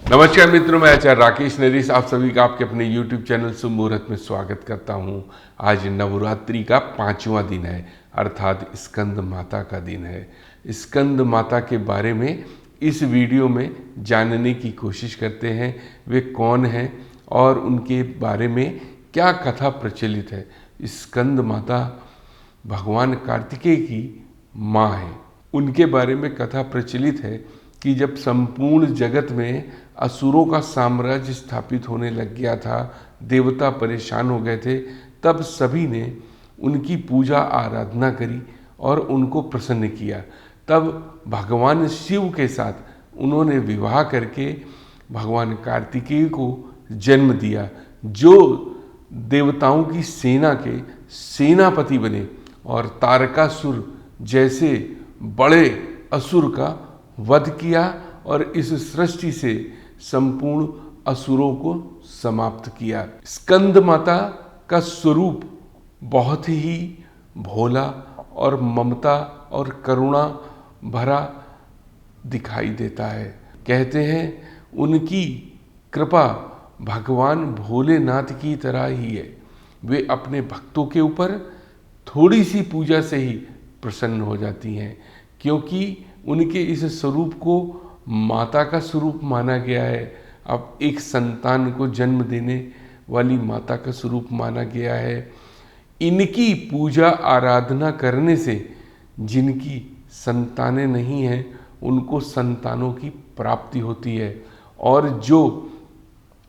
नमस्कार मित्रों, मैं आचार्य राकेश नरेश आप सभी का आपके अपने YouTube चैनल शुभ मुहूर्त में स्वागत करता हूं। आज नवरात्रि का 5वां दिन है, अर्थात स्कंद माता का दिन है। स्कंद माता के बारे में इस वीडियो में जानने की कोशिश करते हैं। वे कौन हैं और उनके बारे में क्या कथा प्रचलित है। स्कंद माता भगवान कार्तिकेय की माँ है। उनके बारे में कथा प्रचलित है कि जब संपूर्ण जगत में असुरों का साम्राज्य स्थापित होने लग गया था, देवता परेशान हो गए थे, तब सभी ने उनकी पूजा आराधना करी और उनको प्रसन्न किया। तब भगवान शिव के साथ उन्होंने विवाह करके भगवान कार्तिकेय को जन्म दिया, जो देवताओं की सेना के सेनापति बने और तारकासुर जैसे बड़े असुर का वध किया और इस सृष्टि से संपूर्ण असुरों को समाप्त किया। स्कंद माता का स्वरूप बहुत ही भोला और ममता और करुणा भरा दिखाई देता है। कहते हैं उनकी कृपा भगवान भोलेनाथ की तरह ही है। वे अपने भक्तों के ऊपर थोड़ी सी पूजा से ही प्रसन्न हो जाती हैं, क्योंकि उनके इस स्वरूप को माता का स्वरूप माना गया है। अब एक संतान को जन्म देने वाली माता का स्वरूप माना गया है। इनकी पूजा आराधना करने से जिनकी संतानें नहीं हैं उनको संतानों की प्राप्ति होती है, और जो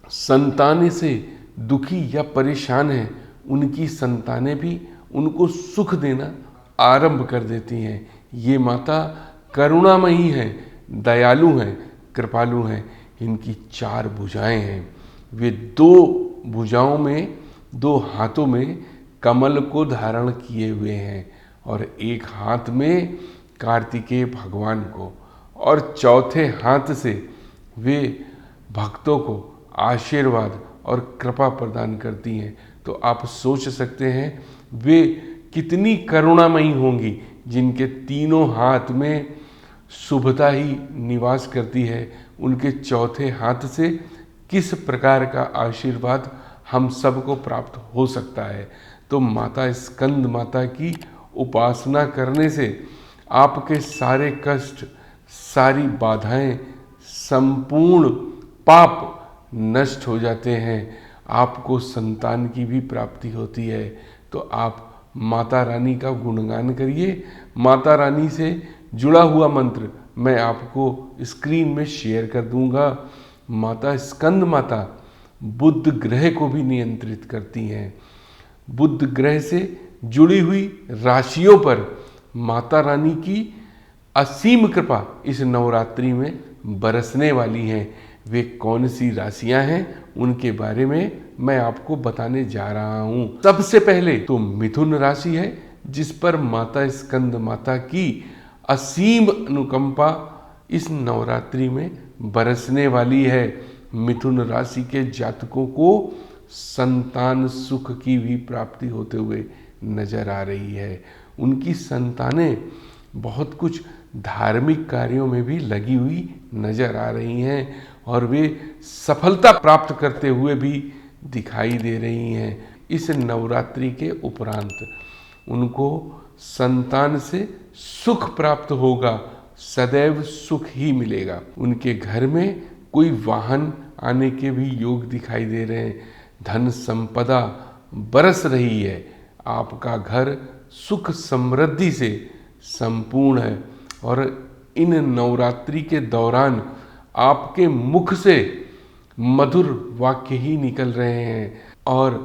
संतानें से दुखी या परेशान हैं उनकी संतानें भी उनको सुख देना आरंभ कर देती हैं। ये माता करुणामयी हैं, दयालु हैं, कृपालु हैं। इनकी 4 भुजाएं हैं। वे 2 भुजाओं में, 2 हाथों में कमल को धारण किए हुए हैं और एक हाथ में कार्तिकेय भगवान को, और चौथे हाथ से वे भक्तों को आशीर्वाद और कृपा प्रदान करती हैं। तो आप सोच सकते हैं वे कितनी करुणामयी होंगी, जिनके तीनों हाथ में शुभता ही निवास करती है। उनके चौथे हाथ से किस प्रकार का आशीर्वाद हम सबको प्राप्त हो सकता है। तो माता स्कंद माता की उपासना करने से आपके सारे कष्ट, सारी बाधाएं, संपूर्ण पाप नष्ट हो जाते हैं। आपको संतान की भी प्राप्ति होती है। तो आप माता रानी का गुणगान करिए। माता रानी से जुड़ा हुआ मंत्र मैं आपको स्क्रीन में शेयर कर दूंगा। माता स्कंद माता बुध ग्रह को भी नियंत्रित करती हैं। बुध ग्रह से जुड़ी हुई राशियों पर माता रानी की असीम कृपा इस नवरात्रि में बरसने वाली है। वे कौन सी राशियां हैं उनके बारे में मैं आपको बताने जा रहा हूं। सबसे पहले तो मिथुन राशि है, जिस पर माता स्कंद माता की असीम अनुकंपा इस नवरात्रि में बरसने वाली है। मिथुन राशि के जातकों को संतान सुख की भी प्राप्ति होते हुए नजर आ रही है। उनकी संतानें बहुत कुछ धार्मिक कार्यों में भी लगी हुई नजर आ रही हैं और वे सफलता प्राप्त करते हुए भी दिखाई दे रही हैं। इस नवरात्रि के उपरांत उनको संतान से सुख प्राप्त होगा, सदैव सुख ही मिलेगा। उनके घर में कोई वाहन आने के भी योग दिखाई दे रहे हैं। धन संपदा बरस रही है। आपका घर सुख समृद्धि से संपूर्ण है और इन नवरात्रि के दौरान आपके मुख से मधुर वाक्य ही निकल रहे हैं और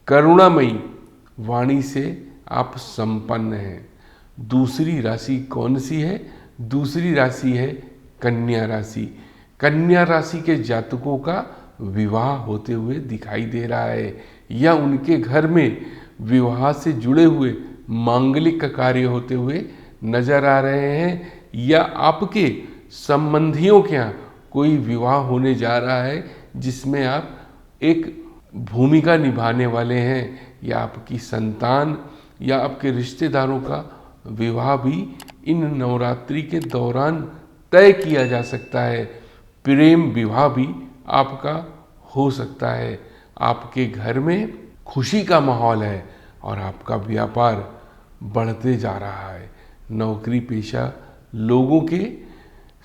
करुणामयी वाणी से आप संपन्न हैं। दूसरी राशि कौन सी है? दूसरी राशि है कन्या राशि। कन्या राशि के जातकों का विवाह होते हुए दिखाई दे रहा है, या उनके घर में विवाह से जुड़े हुए मांगलिक कार्य होते हुए नजर आ रहे हैं, या आपके संबंधियों के यहाँ कोई विवाह होने जा रहा है जिसमें आप एक भूमिका निभाने वाले हैं, या आपकी संतान या आपके रिश्तेदारों का विवाह भी इन नवरात्रि के दौरान तय किया जा सकता है। प्रेम विवाह भी आपका हो सकता है। आपके घर में खुशी का माहौल है और आपका व्यापार बढ़ते जा रहा है। नौकरी पेशा लोगों के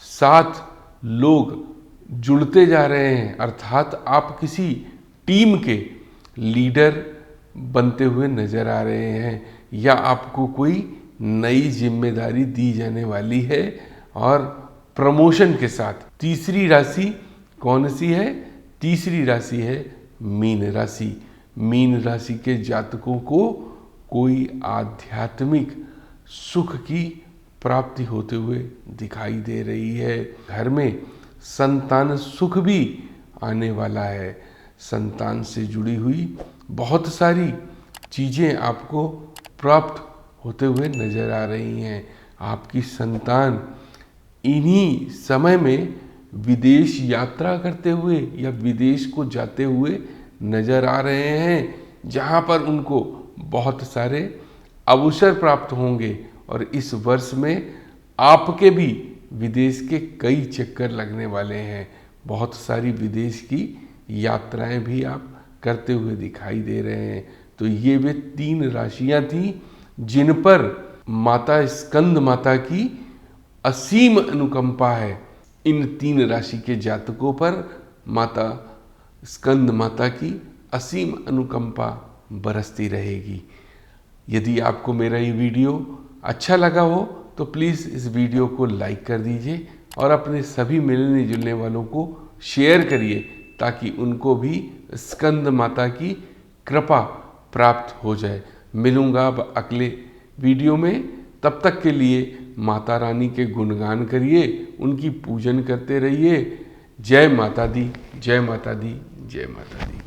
साथ लोग जुड़ते जा रहे हैं, अर्थात आप किसी टीम के लीडर बनते हुए नजर आ रहे हैं या आपको कोई नई जिम्मेदारी दी जाने वाली है और प्रमोशन के साथ। तीसरी राशि कौन सी है? तीसरी राशि है मीन राशि। मीन राशि के जातकों को कोई आध्यात्मिक सुख की प्राप्ति होते हुए दिखाई दे रही है। घर में संतान सुख भी आने वाला है। संतान से जुड़ी हुई बहुत सारी चीज़ें आपको प्राप्त होते हुए नजर आ रही हैं। आपकी संतान इन्हीं समय में विदेश यात्रा करते हुए या विदेश को जाते हुए नजर आ रहे हैं, जहां पर उनको बहुत सारे अवसर प्राप्त होंगे और इस वर्ष में आपके भी विदेश के कई चक्कर लगने वाले हैं। बहुत सारी विदेश की यात्राएं भी आप करते हुए दिखाई दे रहे हैं। तो ये वे 3 राशियां थीं जिन पर माता स्कंद माता की असीम अनुकंपा है। इन 3 राशि के जातकों पर माता स्कंद माता की असीम अनुकंपा बरसती रहेगी। यदि आपको मेरा ये वीडियो अच्छा लगा हो तो प्लीज़ इस वीडियो को लाइक कर दीजिए और अपने सभी मिलने जुलने वालों को शेयर करिए ताकि उनको भी स्कंद माता की कृपा प्राप्त हो जाए। मिलूँगा अब अगले वीडियो में। तब तक के लिए माता रानी के गुणगान करिए, उनकी पूजन करते रहिए। जय माता दी, जय माता दी, जय माता दी।